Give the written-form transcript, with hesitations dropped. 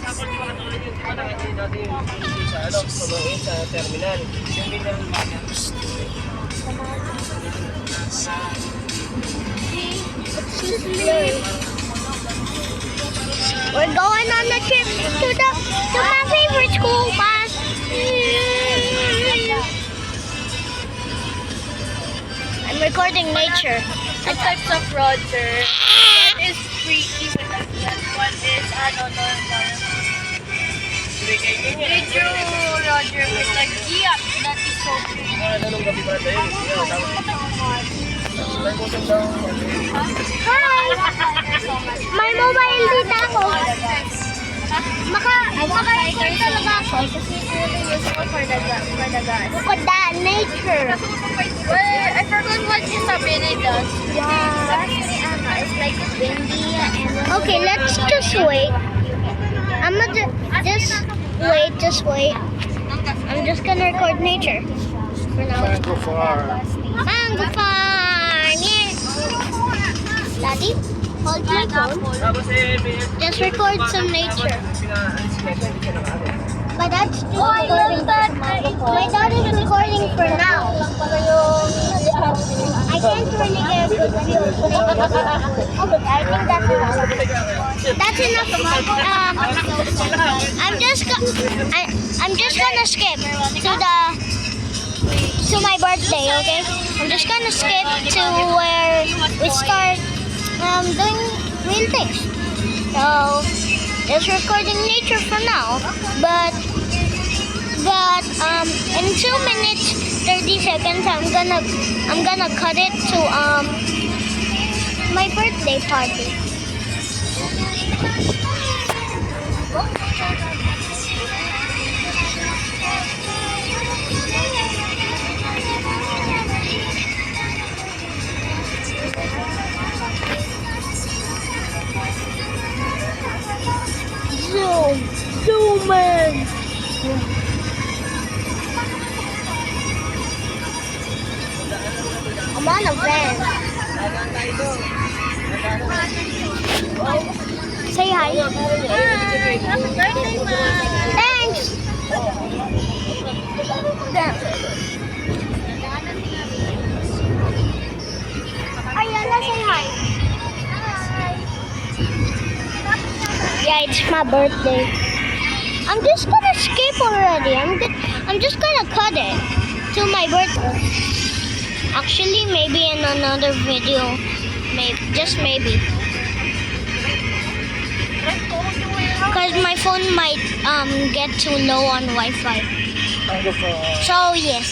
Sa terminal. Yung mineral water. We're going on a trip to my favorite school bus. I'm recording nature. Two types of Roger. One is freaky, and one is normal. Video Roger with like giat. That is so pretty. Hi! May mobile dito ako. Maka-record talaga ako. Kasi it's really useful for the guys. Look at that nature. Well, I forgot what yung sabi na does. Yeah. It's like windy and Okay, let's just wait. I'm gonna just wait. I'm just gonna record nature for now. Mango farm. Mango farm, yeah. Daddy, hold my phone. Just record some nature. My dad's just recording. My dad is recording for now. I can't really get a good view. Okay, I think that's enough. That's enough. I'm just gonna skip to my birthday. Okay, I'm just gonna skip to where we start doing real things. So just recording nature for now, but in 2 minutes 30 seconds I'm gonna cut it to my birthday party. Zoom in. I'm on a van. Say hi. Happy birthday, Ma! Thanks. Ayala, say hi. Yeah, it's my birthday. I'm just gonna skip already. I'm just gonna cut it to my birthday. Actually, maybe in another video, just maybe, because my phone might get too low on Wi-Fi. Mango farm. So yes.